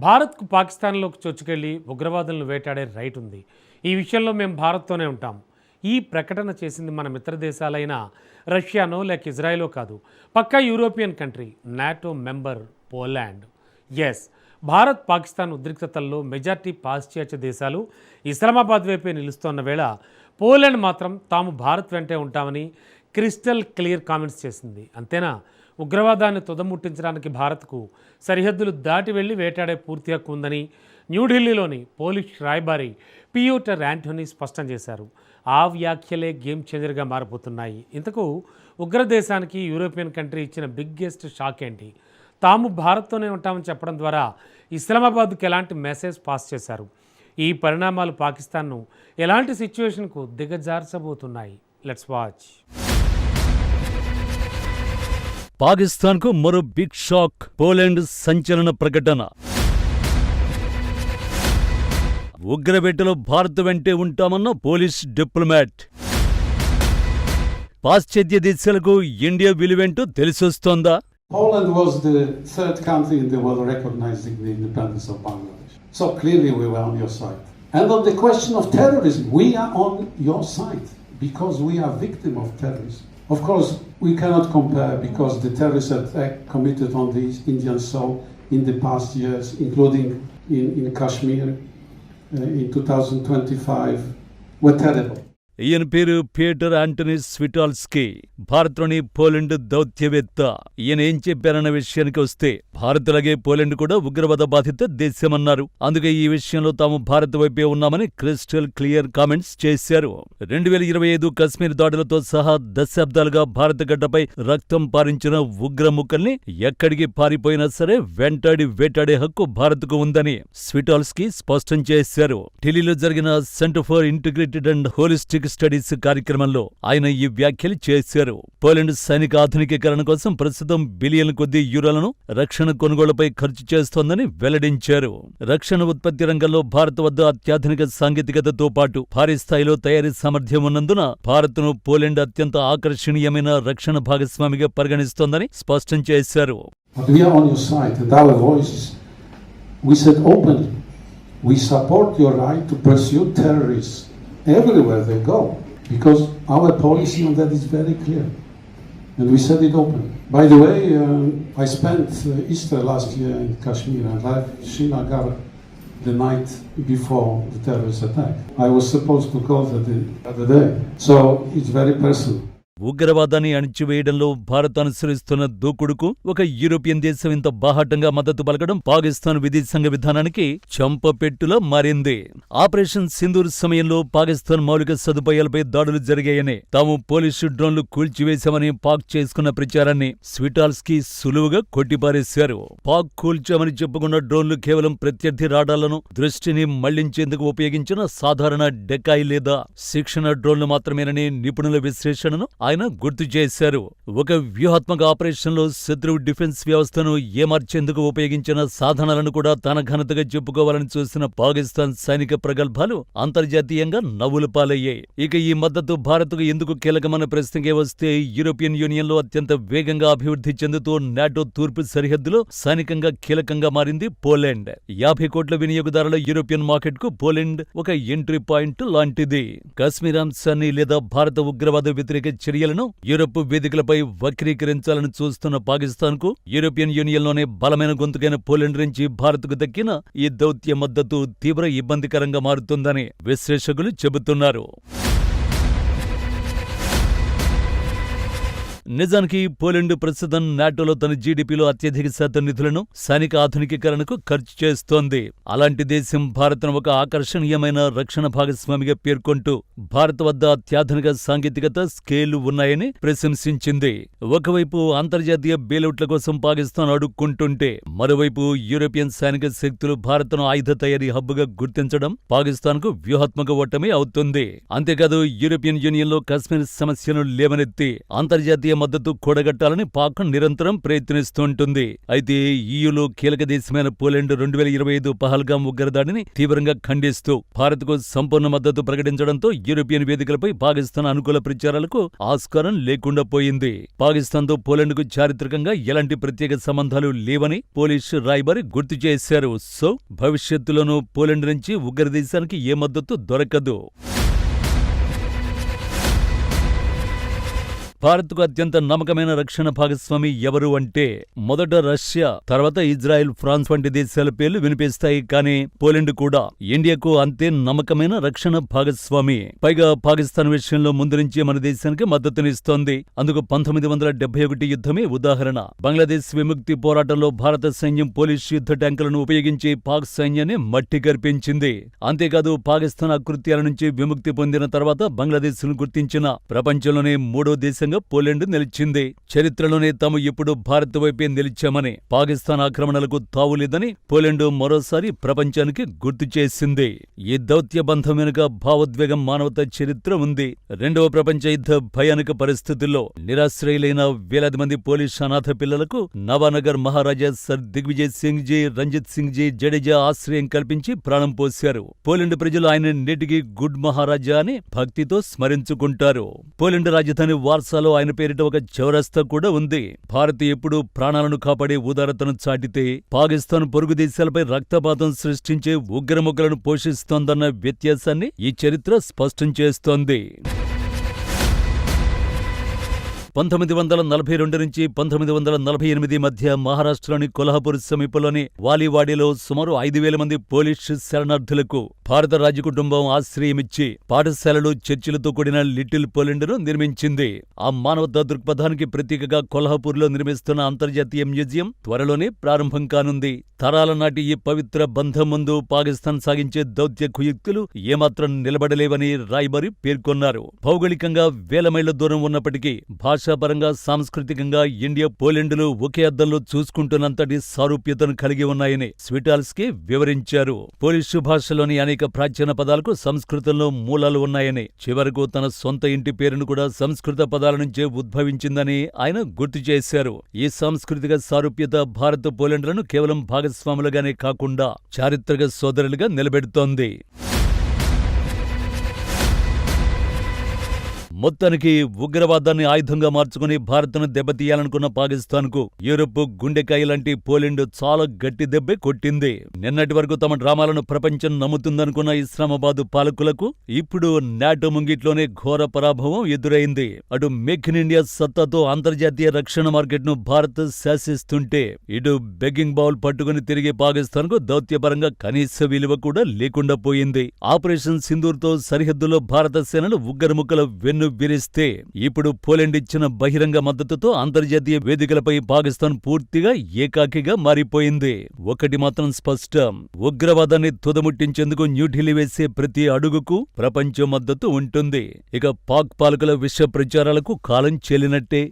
భారత్కు పాకిస్తాన్లోకి చొచ్చుకెళ్లి ఉగ్రవాదులను వేటాడే రైట్ ఉంది. ఈ విషయంలో మేము భారత్తోనే ఉంటాం. ఈ ప్రకటన చేసింది మన మిత్ర దేశాలైన రష్యానో లేక ఇజ్రాయెలో కాదు, పక్కా European country, NATO member Poland. Yes, Bharat Pakistan ఉద్రిక్తతల్లో మెజార్టీ పాశ్చాత్య దేశాలు ఇస్లామాబాద్ వైపే నిలుస్తోన్న వేళ పోలాండ్ మాత్రం తాము భారత్ వెంటే ఉంటామని క్రిస్టల్ క్లియర్ కామెంట్స్ చేసింది. అంతేనా, ఉగ్రవాదాన్ని తుదముట్టించడానికి భారత్కు సరిహద్దులు దాటి వెళ్లి వేటాడే పూర్తి హక్కు ఉందని న్యూఢిల్లీలోని పోలిష్ రాయబారి పియోటర్ యాంటోనీ స్పష్టం చేశారు. ఆ వ్యాఖ్యలే గేమ్ చేంజర్గా మారిపోతున్నాయి. ఇంతకు ఉగ్రదేశానికి యూరోపియన్ కంట్రీ ఇచ్చిన బిగ్గెస్ట్ షాక్ ఏంటి? తాము భారత్తోనే ఉంటామని చెప్పడం ద్వారా ఇస్లామాబాద్కు ఎలాంటి మెసేజ్ పాస్ చేశారు? ఈ పరిణామాలు పాకిస్తాన్ను ఎలాంటి సిచ్యువేషన్కు దిగజార్చబోతున్నాయి? Let's watch. పాకిస్తాన్కు మరో బిగ్ షాక్. పోలాండ్ సంచలన ప్రకటన. ఉగ్రవేటలో భారత్ వెంటే ఉంటామన్న పోలిష్ డిప్లొమాట్. పాశ్చాత్య దేశాలకు India విలువేంటో తెలిసొస్తోందా? Poland was the third country in the world recognizing the independence of Bangladesh. So clearly we were on your side. And on the question of terrorism, we are on your side because we are victim of terrorism. Of course, we cannot compare because the terrorist attack committed on the Indian soil in the past years, including in Kashmir in 2025, were terrible. ఈయన పేరు Piotr Anthony స్విటాల్స్కీ, భారత్లోని Poland దౌత్యవేత్త. ఈయన ఏం చెప్పారన్న విషయానికి వస్తే, భారత్లాగే Poland కూడా ఉగ్రవాద బాధిత దేశమన్నారు. అందుకే ఈ విషయంలో తాము భారత్ వైపే ఉన్నామని క్రిస్టల్ క్లియర్ కామెంట్స్ చేశారు. 2025 కశ్మీర్ దాడులతో సహా దశాబ్దాలుగా భారత గడ్డపై రక్తం పారించిన ఉగ్రముక్కల్ని ఎక్కడికి పారిపోయినా సరే వెంటాడి వేటాడే హక్కు భారత్కు ఉందని స్విటాల్స్కీ స్పష్టం చేశారు. ఢిల్లీలో జరిగిన centre for integrated and holistic studies కార్యక్రమంలో ఆయన ఈ వ్యాఖ్యలు చేశారు. పోలాండ్ సైనిక ఆధునికీకరణ కోసం ప్రస్తుతం బిలియన్ల కొద్దీ యూరోలను రక్షణ కొనుగోళ్లపై ఖర్చు చేస్తోందని వెల్లడించారు. రక్షణ ఉత్పత్తి రంగంలో భారత్ వద్ద అత్యాధునిక సాంకేతికతతో పాటు భారీ స్థాయిలో తయారీ సామర్థ్యం ఉన్నందున భారత్ను పోలాండ్ అత్యంత ఆకర్షణీయమైన రక్షణ భాగస్వామిగా పరిగణిస్తోందని స్పష్టం చేశారు. We support your right to pursue terrorists everywhere they go, because our policy on that is very clear, and we said it open. By the way, I spent Easter last year in Kashmir and left Srinagar the night before the terrorist attack. I was supposed to go the other day, so it's very personal. ఉగ్రవాదాన్ని అణిచివేయడంలో భారత్ అనుసరిస్తున్న దూకుడుకు ఒక European దేశం ఇంత బాహాటంగా మద్దతు పలకడం పాకిస్తాన్ విదేశాంగ విధానానికి చెంపపెట్టులా మారింది. ఆపరేషన్ సింధూర్ సమయంలో పాకిస్తాన్ మౌలిక సదుపాయాలపై దాడులు జరిగాయని, తాము పోలీసు డ్రోన్లు కూల్చివేశామని పాక్ చేసుకున్న ప్రచారాన్ని స్విటాల్స్కీ సులువుగా కొట్టిపారేశారు. పాక్ కూల్చామని చెప్పుకున్న డ్రోన్లు కేవలం ప్రత్యర్థి రాడాలను దృష్టిని మళ్లించేందుకు ఉపయోగించిన సాధారణ డెకాయ్ లేదా శిక్షణ డ్రోన్లు మాత్రమేనని నిపుణుల విశ్లేషణను ఆయన గుర్తు చేశారు. ఒక వ్యూహాత్మక ఆపరేషన్లో శత్రువు డిఫెన్స్ వ్యవస్థను ఏమార్చేందుకు ఉపయోగించిన సాధనాలను కూడా తన ఘనతగా చెప్పుకోవాలని చూసిన పాకిస్తాన్ సైనిక ప్రగల్భాలు అంతర్జాతీయంగా నవ్వుల పాలయ్యాయి. ఇక ఈ మద్దతు భారత్కు ఎందుకు కీలకమన్న ప్రశ్నకే వస్తే, యూరోపియన్ యూనియన్లో అత్యంత వేగంగా అభివృద్ధి చెందుతూ నాటో తూర్పు సరిహద్దులో సైనికంగా కీలకంగా మారింది పోలాండ్. 50 కోట్ల వినియోగదారుల యూరోపియన్ మార్కెట్కు పోలాండ్ ఒక ఎంట్రీ పాయింట్ లాంటిది. కశ్మీర్ అంశాన్ని లేదా భారత ఉగ్రవాద వ్యతిరేక చర్యలను యూరప్ వేదికలపై వక్రీకరించాలని చూస్తున్న పాకిస్తాన్కు యూరోపియన్ యూనియన్లోనే బలమైన గొంతుకైన పోలాండ్ నుంచి భారత్కు దక్కిన ఈ దౌత్య మద్దతు తీవ్ర ఇబ్బందికరంగా మారుతుందని విశ్లేషకులు చెబుతున్నారు. నిజానికి పోలాండ్ ప్రస్తుతం నాటోలో తన జీడీపీలో అత్యధిక శాతం నిధులను సైనిక ఆధునికీకరణకు ఖర్చు చేస్తోంది. అలాంటి దేశం భారత్ను ఒక ఆకర్షణీయమైన రక్షణ భాగస్వామిగా పేర్కొంటూ భారత్ వద్ద అత్యాధునిక సాంకేతికత, స్కేలు ఉన్నాయని ప్రశంసించింది. ఒకవైపు అంతర్జాతీయ బెయిలౌట్ల కోసం పాకిస్తాన్ అడుక్కుంటుంటే, మరోవైపు యూరోపియన్ సైనిక శక్తులు భారత్ను ఆయుధ తయారీ హబ్గా గుర్తించడం పాకిస్తాన్కు వ్యూహాత్మక ఓటమి అవుతుంది. అంతేకాదు, యూరోపియన్ యూనియన్లో కశ్మీర్ సమస్యను లేవనెత్తి అంతర్జాతీయ అంతర్జాతీయ మద్దతు కూడగట్టాలని పాక్ నిరంతరం ప్రయత్నిస్తుంటుంది. అయితే ఈయూలో కీలక దేశమైన పోలాండ్ 2025 పహల్గాం ఉగ్రదాడిని తీవ్రంగా ఖండిస్తూ భారత్కు సంపూర్ణ మద్దతు ప్రకటించడంతో యూరోపియన్ వేదికలపై పాకిస్తాన్ అనుకూల ప్రచారాలకు ఆస్కారం లేకుండా పోయింది. పాకిస్తాన్తో పోలాండ్కు చారిత్రకంగా ఎలాంటి ప్రత్యేక సంబంధాలు లేవని పోలిష్ రాయబారి గుర్తు చేశారు. సో భవిష్యత్తులోనూ పోలాండ్ నుంచి ఉగ్రదేశానికి ఏ మద్దతు దొరకదు. భారత్కు అత్యంత నమ్మకమైన రక్షణ భాగస్వామి ఎవరు అంటే మొదట రష్యా, తర్వాత ఇజ్రాయెల్, ఫ్రాన్స్ వంటి దేశాల పేర్లు వినిపిస్తాయి. కానీ పోలాండ్ కూడా ఇండియాకు అంతే నమ్మకమైన రక్షణ భాగస్వామి. పైగా పాకిస్తాన్ విషయంలో ముందు నుంచే మన దేశానికి మద్దతునిస్తోంది. అందుకు 1971 యుద్ధమే ఉదాహరణ. బంగ్లాదేశ్ విముక్తి పోరాటంలో భారత సైన్యం పోలీస్ యుద్ధ ట్యాంకులను ఉపయోగించి పాక్ సైన్యాన్ని మట్టి కర్పించింది. అంతేకాదు పాకిస్తాన్ అకృత్యాల నుంచి విముక్తి పొందిన తర్వాత బంగ్లాదేశ్ను గుర్తించిన ప్రపంచంలోనే మూడో దేశంగా పోలాండ్ నిలిచింది. చరిత్రలోనే తాము ఇప్పుడు భారత్ వైపే నిలిచామని, పాకిస్తాన్ ఆక్రమణలకు తావులేదని పోలాండ్ మరోసారి ప్రపంచానికి గుర్తు చేసింది. ఈ దౌత్యబంధం వెనుక భావోద్వేగం, మానవతా చరిత్ర ఉంది. రెండవ ప్రపంచ యుద్ధ భయానక పరిస్థితుల్లో నిరాశ్రయులైన వేలాది మంది పోలీస్ అనాథ పిల్లలకు నవానగర్ మహారాజా సర్ దిగ్విజయ్ సింగ్ జీ, రంజిత్ సింగ్ జీ జడేజా ఆశ్రయం కల్పించి ప్రాణం పోశారు. పోలాండ్ ప్రజలు ఆయన నేటికి గుడ్ మహారాజా అని భక్తితో స్మరించుకుంటారు. పోలాండ్ రాజధాని వార్సాలో ఆయన పేరిట ఒక చౌరస్తా కూడా ఉంది. భారత్ ఎప్పుడూ ప్రాణాలను కాపాడే ఉదారతను చాటితే పాకిస్తాన్ పొరుగు దేశాలపై రక్తపాతం సృష్టించే ఉగ్రముగ్గులను పోషిస్తోందన్న వ్యత్యాసాన్ని ఈ చరిత్ర స్పష్టం చేస్తోంది. 1942 నుంచి 1948 మధ్య మహారాష్ట్రలోని కొల్హాపూర్ సమీపంలోని వాలీవాడిలో సుమారు 5,000 మంది పోలిష్ శరణార్థులకు భారత రాజకుటుంబం ఆశ్రయమిచ్చి పాఠశాలలు, చర్చిలతో కూడిన లిటిల్ పోలాండ్ను నిర్మించింది. ఆ మానవతా దృక్పథానికి ప్రతీకగా కొల్హాపూర్లో నిర్మిస్తున్న అంతర్జాతీయ మ్యూజియం త్వరలోనే ప్రారంభం కానుంది. తరాల నాటి ఈ పవిత్ర బంధం ముందు పాకిస్తాన్ సాగించే దౌత్య కుయుక్తులు ఏమాత్రం నిలబడలేవని రాయబారి పేర్కొన్నారు. భౌగోళికంగా వేల మైళ్ల దూరం ఉన్నప్పటికీ భాషాపరంగా, సాంస్కృతికంగా ఇండియా, పోలాండ్లు ఒకే అద్దంలో చూసుకుంటున్నంతటి సారూప్యతను కలిగి ఉన్నాయని స్విటాల్స్కీ వివరించారు. పోలిషు భాషలోని అనేక ప్రాచీన పదాలకు సంస్కృతంలో మూలాలు ఉన్నాయని, చివరకు తన సొంత ఇంటి పేరును కూడా సంస్కృత పదాల నుంచే ఉద్భవించిందని ఆయన గుర్తు చేశారు. ఈ సాంస్కృతిక సారూప్యత భారత్, పోలాండ్లను కేవలం భాగస్వాములుగానే కాకుండా చారిత్రక సోదరులుగా నిలబెడుతోంది. మొత్తానికి ఉగ్రవాదాన్ని ఆయుధంగా మార్చుకుని భారత్ను దెబ్బతీయాలనుకున్న పాకిస్తాన్కు యూరప్ గుండెకాయ లాంటి పోలాండ్ చాలా గట్టి దెబ్బే కొట్టింది. నిన్నటి వరకు తమ డ్రామాలను ప్రపంచం నమ్ముతుందనుకున్న ఇస్లామాబాద్ పాలకులకు ఇప్పుడు నాటో ముంగిట్లోనే ఘోర పరాభవం ఎదురైంది. అటు మేక్ ఇన్ ఇండియా సత్తాతో అంతర్జాతీయ రక్షణ మార్కెట్ను భారత్ శాసిస్తుంటే, ఇటు బెగ్గింగ్ బౌల్ పట్టుకుని తిరిగే పాకిస్తాన్కు దౌత్యపరంగా కనీస విలువ కూడా లేకుండా పోయింది. ఆపరేషన్ సింధూర్తో సరిహద్దులో భారత సేనలు ఉగ్గరముక్కల వెన్ను విరిస్తే, ఇప్పుడు పోలాండ్ ఇచ్చిన బహిరంగ మద్దతుతో అంతర్జాతీయ వేదికలపై పాకిస్తాన్ పూర్తిగా ఏకాకిగా మారిపోయింది. ఒకటి మాత్రం స్పష్టం, ఉగ్రవాదాన్ని తుదముట్టించేందుకు న్యూఢిల్లీ వేసే ప్రతి అడుగుకు ప్రపంచ మద్దతు ఉంటుంది. ఇక పాక్ పాలకుల విష ప్రచారాలకు కాలం చెల్లినట్టే.